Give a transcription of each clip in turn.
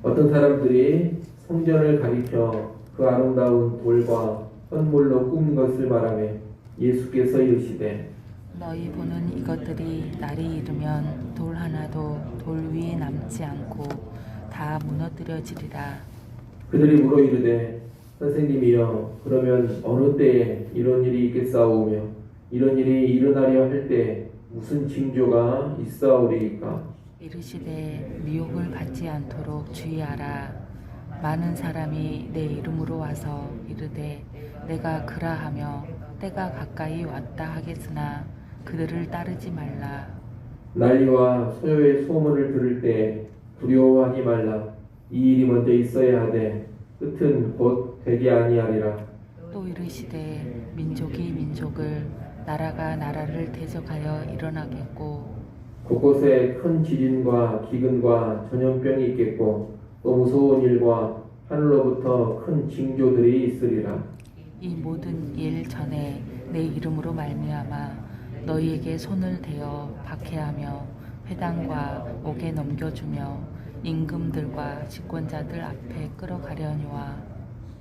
어떤 사람들이 성전을 가리켜 그 아름다운 돌과 헌물로 꾸민 것을 말하며 예수께서 이르시되 너희 보는 이것들이 날이 이르면 돌 하나도 돌 위에 남지 않고 다 무너뜨려지리라. 그들이 물어 이르되 선생님이여 그러면 어느 때에 이런 일이 있겠사오며 이런 일이 일어나려 할 때 무슨 징조가 있사오리이까. 이르시되 미혹을 받지 않도록 주의하라. 많은 사람이 내 이름으로 와서 이르되 내가 그라하며 때가 가까이 왔다 하겠으나 그들을 따르지 말라. 난리와 소요의 소문을 들을 때 두려워하지 말라. 이 일이 먼저 있어야 하되 끝은 곧 되게 아니하리라. 또 이르시되 민족이 민족을 나라가 나라를 대적하여 일어나겠고 곳곳에 큰 지진과 기근과 전염병이 있겠고 또 무서운 일과 하늘로부터 큰 징조들이 있으리라. 이 모든 일 전에 내 이름으로 말미암아 너희에게 손을 대어 박해하며 회당과 옥에 넘겨주며 임금들과 집권자들 앞에 끌어가려니와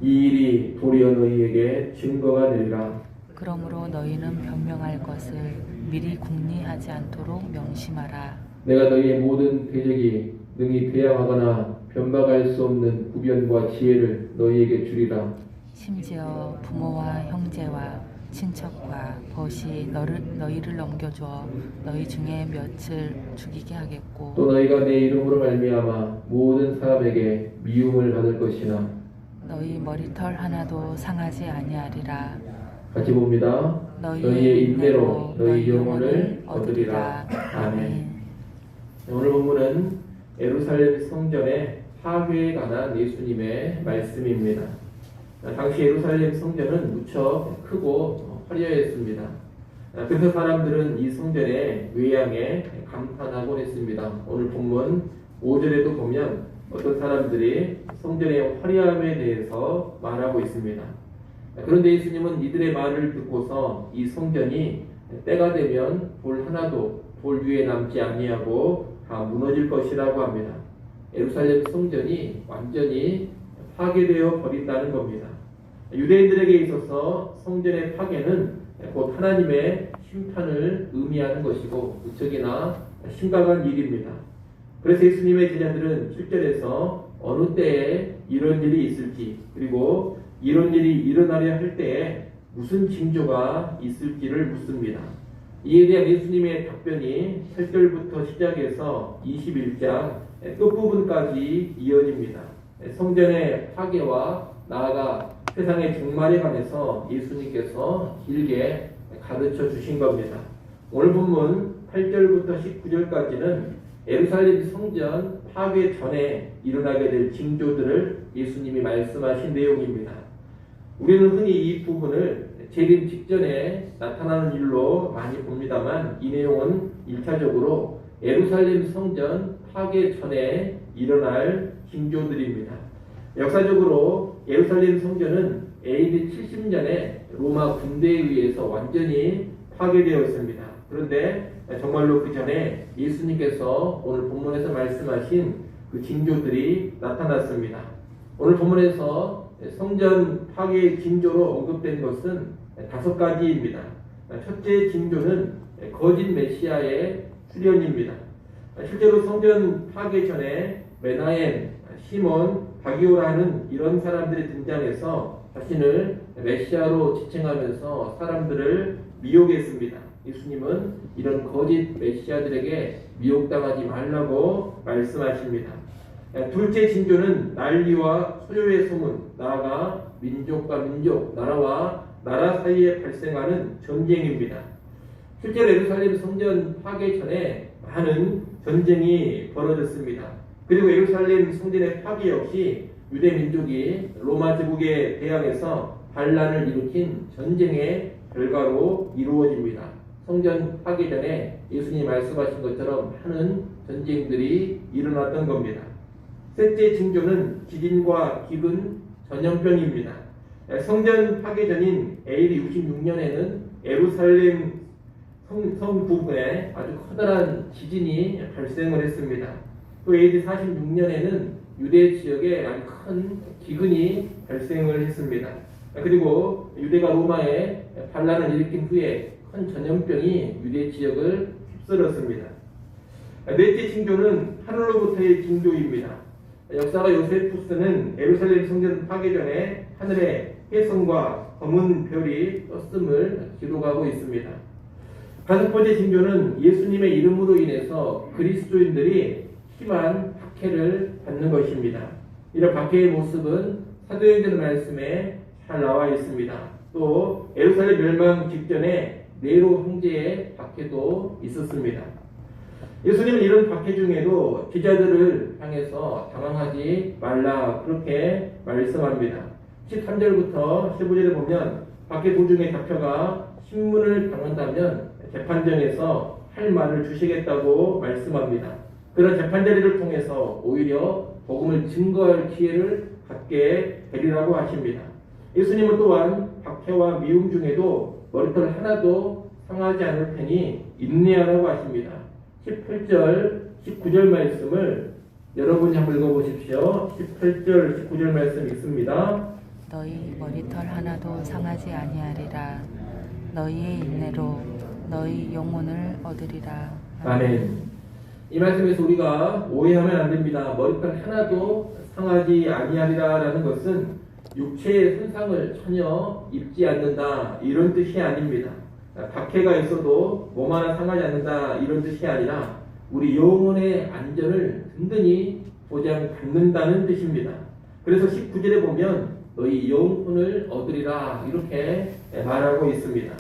이 일이 도리어 너희에게 증거가 되리라. 그러므로 너희는 변명할 것을 미리 궁리하지 않도록 명심하라. 내가 너희의 모든 대적이 능히 대항하거나 변박할 수 없는 구변과 지혜를 너희에게 주리라. 심지어 부모와 형제와 친척과 벗이 너희를 넘겨주어 너희 중에 몇을 죽이게 하겠고 또 너희가 내 이름으로 말미암아 모든 사람에게 미움을 받을 것이나. 너희 머리털 하나도 상하지 아니하리라. 같이 봅니다. 너희의 인내로 너희 영혼을 얻으리라. 아멘. 오늘 본문은 예루살렘 성전의 파괴에 관한 예수님의 말씀입니다. 당시 예루살렘 성전은 무척 크고 화려했습니다. 그래서 사람들은 이 성전의 외양에 감탄하곤 했습니다. 오늘 본문 5절에도 보면 어떤 사람들이 성전의 화려함에 대해서 말하고 있습니다. 그런데 예수님은 이들의 말을 듣고서 이 성전이 때가 되면 돌 하나도 돌 위에 남지 아니하고 다 무너질 것이라고 합니다. 예루살렘 성전이 완전히 파괴되어 버린다는 겁니다. 유대인들에게 있어서 성전의 파괴는 곧 하나님의 심판을 의미하는 것이고 무척이나 심각한 일입니다. 그래서 예수님의 제자들은 7절에서 어느 때에 이런 일이 있을지 그리고 이런 일이 일어나려 할 때에 무슨 징조가 있을지를 묻습니다. 이에 대한 예수님의 답변이 8절부터 시작해서 21장 끝부분까지 이어집니다. 성전의 파괴와 나아가 세상의 종말에 관해서 예수님께서 길게 가르쳐 주신 겁니다. 오늘 본문 8절부터 19절까지는 예루살렘 성전 파괴 전에 일어나게 될 징조들을 예수님이 말씀하신 내용입니다. 우리는 흔히 이 부분을 재림 직전에 나타나는 일로 많이 봅니다만 이 내용은 1차적으로 예루살렘 성전 파괴 전에 일어날 징조들입니다. 역사적으로 예루살렘 성전은 AD 70년에 로마 군대에 의해서 완전히 파괴되었습니다. 그런데 정말로 그 전에 예수님께서 오늘 본문에서 말씀하신 그 징조들이 나타났습니다. 오늘 본문에서 성전 파괴의 징조로 언급된 것은 5가지입니다. 첫째 징조는 거짓 메시아의 출현입니다. 실제로 성전 파괴 전에 메나hem, 시몬, 바기오라는 이런 사람들이 등장해서 자신을 메시아로 지칭하면서 사람들을 미혹했습니다. 예수님은 이런 거짓 메시아들에게 미혹당하지 말라고 말씀하십니다. 둘째 징조는 난리와 소요의 소문, 나아가 민족과 민족, 나라와 나라 사이에 발생하는 전쟁입니다. 실제로 예루살렘 성전 파괴 전에 많은 전쟁이 벌어졌습니다. 그리고 예루살렘 성전의 파괴 역시 유대 민족이 로마 제국에 대항해서 반란을 일으킨 전쟁의 결과로 이루어집니다. 성전 파괴 전에 예수님이 말씀하신 것처럼 많은 전쟁들이 일어났던 겁니다. 셋째 징조는 지진과 기근, 전염병입니다. 성전 파괴 전인 AD 66년에는 예루살렘 성 부분에 아주 커다란 지진이 발생을 했습니다. 또 AD 46년에는 유대 지역에 아주 큰 기근이 발생을 했습니다. 그리고 유대가 로마에 반란을 일으킨 후에 큰 전염병이 유대 지역을 휩쓸었습니다. 넷째 징조는 하늘로부터의 징조입니다. 역사가 요세푸스는 예루살렘 성전 파괴 전에 하늘에 혜성과 검은 별이 떴음을 기록하고 있습니다. 다섯 번째 징조는 예수님의 이름으로 인해서 그리스도인들이 심한 박해를 받는 것입니다. 이런 박해의 모습은 사도행전 말씀에 잘 나와 있습니다. 또 예루살렘 멸망 직전에 네로 황제의 박해도 있었습니다. 예수님은 이런 박해 중에도 제자들을 향해서 당황하지 말라 그렇게 말씀합니다. 13절부터 15절에 보면 박해 도중에 잡혀가 신문을 당한다면 재판정에서 할 말을 주시겠다고 말씀합니다. 그런 재판자리를 통해서 오히려 복음을 증거할 기회를 갖게 되리라고 하십니다. 예수님은 또한 박해와 미움 중에도 머리털 하나도 상하지 않을 테니 인내하라고 하십니다. 18절, 19절 말씀을 여러분이 한번 읽어보십시오. 18절, 19절 말씀 읽습니다. 너희 머리털 하나도 상하지 아니하리라. 너희의 인내로 너희 영혼을 얻으리라. 아멘. 이 말씀에서 우리가 오해하면 안 됩니다. 머리털 하나도 상하지 아니하리라라는 것은 육체의 손상을 전혀 입지 않는다 이런 뜻이 아닙니다. 박해가 있어도 몸 하나 상하지 않는다 이런 뜻이 아니라 우리 영혼의 안전을 든든히 보장받는다는 뜻입니다. 그래서 19절에 보면 너희 영혼을 얻으리라 이렇게 말하고 있습니다.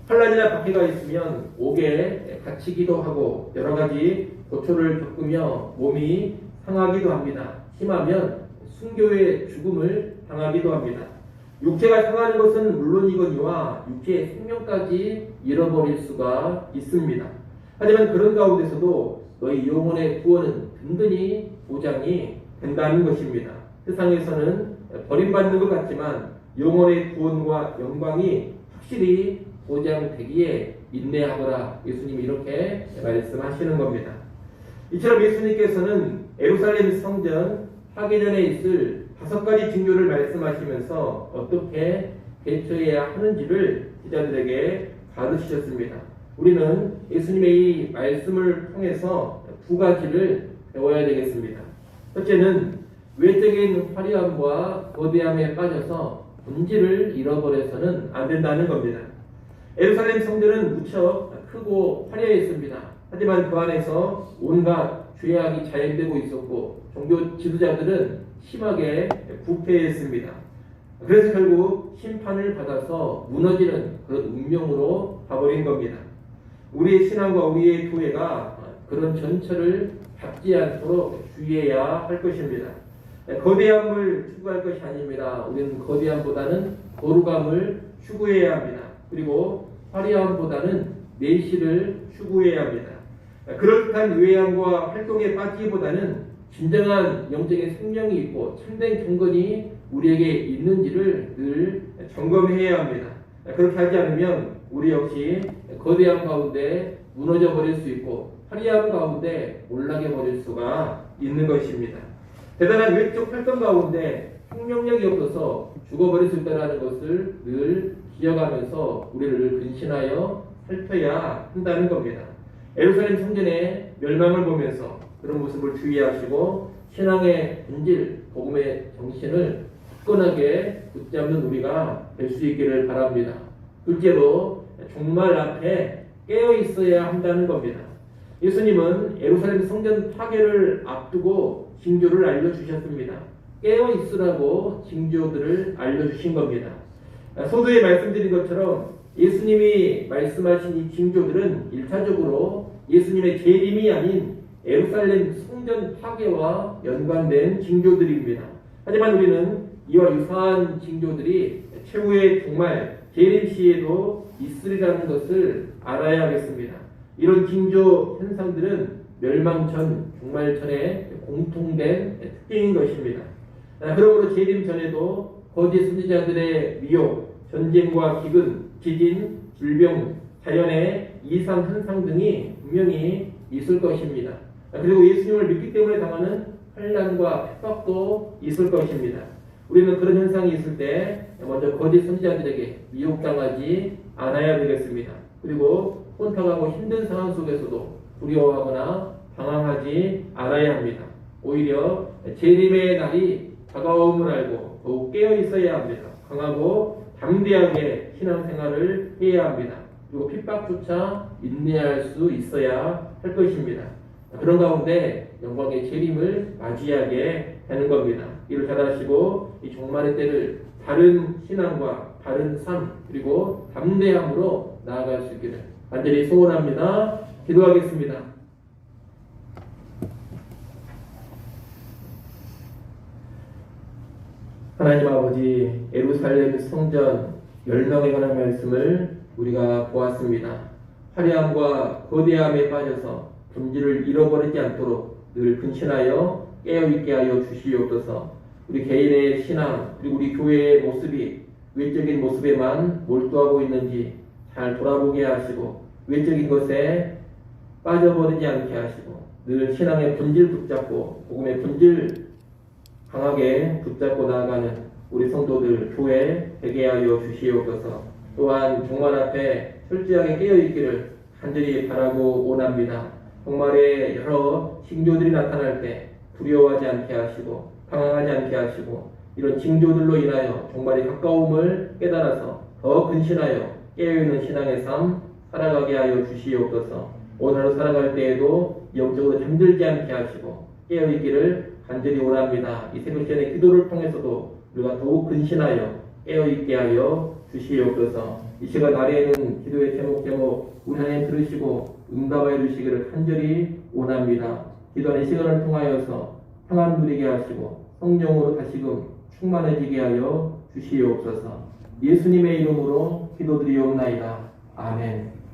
환난이나 박해가 있으면 옥에 갇히기도 하고 여러 가지 고초를 겪으며 몸이 상하기도 합니다. 심하면 순교의 죽음을 당하기도 합니다. 육체가 상하는 것은 물론이거니와 육체의 생명까지 잃어버릴 수가 있습니다. 하지만 그런 가운데서도 너희 영혼의 구원은 든든히 보장이 된다는 것입니다. 세상에서는 버림받는 것 같지만 영혼의 구원과 영광이 확실히 보장되기에 인내하거라. 예수님이 이렇게 말씀하시는 겁니다. 이처럼 예수님께서는 예루살렘 성전 파괴 전에 있을 5가지 징조를 말씀하시면서 어떻게 대처해야 하는지를 제자들에게 가르치셨습니다. 우리는 예수님의 이 말씀을 통해서 2가지를 배워야 되겠습니다. 첫째는 외적인 화려함과 거대함에 빠져서 본질을 잃어버려서는 안 된다는 겁니다. 예루살렘 성전은 무척 크고 화려했습니다. 하지만 그 안에서 온갖 죄악이 자행되고 있었고 종교 지도자들은 심하게 부패했습니다. 그래서 결국 심판을 받아서 무너지는 그런 운명으로 가버린 겁니다. 우리의 신앙과 우리의 교회가 그런 전철을 밟지 않도록 주의해야 할 것입니다. 거대함을 추구할 것이 아닙니다. 우리는 거대함보다는 거룩함을 추구해야 합니다. 그리고 화려함보다는 내실을 추구해야 합니다. 그럴듯한 외양과 활동에 빠지기보다는 진정한 영적인 생명이 있고 참된 경건이 우리에게 있는지를 늘 점검해야 합니다. 그렇게 하지 않으면 우리 역시 거대함 가운데 무너져 버릴 수 있고 화려함 가운데 올라게 버릴 수가 있는 것입니다. 대단한 외적 활동 가운데 생명력이 없어서 죽어버릴 수 있다는 것을 늘 기억하면서 우리를 근신하여 살펴야 한다는 겁니다. 예루살렘 성전의 멸망을 보면서 그런 모습을 주의하시고 신앙의 본질, 복음의 정신을 굳건하게 붙잡는 우리가 될 수 있기를 바랍니다. 둘째로 종말 앞에 깨어 있어야 한다는 겁니다. 예수님은 예루살렘 성전 파괴를 앞두고 징조를 알려주셨습니다. 깨어 있으라고 징조들을 알려주신 겁니다. 소두에 말씀드린 것처럼 예수님이 말씀하신 이 징조들은 1차적으로 예수님의 재림이 아닌 예루살렘 성전 파괴와 연관된 징조들입니다. 하지만 우리는 이와 유사한 징조들이 최후의 종말 재림 시에도 있으리라는 것을 알아야 하겠습니다. 이런 징조 현상들은 멸망 전, 종말 전에 공통된 특징인 것입니다. 그러므로 재림 전에도 거짓 선지자들의 미혹, 전쟁과 기근, 지진, 질병, 자연의 이상 현상 등이 분명히 있을 것입니다. 그리고 예수님을 믿기 때문에 당하는 환난과 핍박도 있을 것입니다. 우리는 그런 현상이 있을 때 먼저 거짓 선지자들에게 미혹당하지 않아야 되겠습니다. 그리고 혼탁하고 힘든 상황 속에서도 두려워하거나 방황하지 않아야 합니다. 오히려 재림의 날이 다가옴을 알고 더욱 깨어 있어야 합니다. 강하고 담대하게 신앙생활을 해야 합니다. 그리고 핍박조차 인내할 수 있어야 할 것입니다. 그런 가운데 영광의 재림을 맞이하게 되는 겁니다. 이를 잘하시고 이 종말의 때를 바른 신앙과 바른 삶 그리고 담대함으로 나아갈 수 있기를 간절히 소원합니다. 기도하겠습니다. 하나님 아버지, 예루살렘 성전 멸망에 관한 말씀을 우리가 보았습니다. 화려함과 거대함에 빠져서 본질을 잃어버리지 않도록 늘 근신하여 깨어있게 하여 주시옵소서. 우리 개인의 신앙 그리고 우리 교회의 모습이 외적인 모습에만 몰두하고 있는지 잘 돌아보게 하시고 외적인 것에 빠져버리지 않게 하시고 늘 신앙의 본질 붙잡고 복음의 본질 강하게 붙잡고 나아가는 우리 성도들 교회 되게 하여 주시옵소서. 또한 종말 앞에 철저하게 깨어있기를 간절히 바라고 원합니다. 종말에 여러 징조들이 나타날 때 두려워하지 않게 하시고 방황하지 않게 하시고 이런 징조들로 인하여 종말이 가까움을 깨달아서 더 근신하여 깨어있는 신앙의 삶 살아가게 하여 주시옵소서. 오늘 하루 살아갈 때에도 영적으로 잠들지 않게 하시고 깨어있기를 간절히 원합니다. 이 새벽 시간의 기도를 통해서도 우리가 더욱 근신하여 깨어있게 하여 주시옵소서. 이 시간 아래에는 기도의 제목 우리 하나님 들으시고 응답하여 주시기를 간절히 원합니다. 기도하는 시간을 통하여서 평안 누리게 하시고 성령으로 다시금 충만해지게 하여 주시옵소서. 예수님의 이름으로 기도드리옵나이다. 아멘.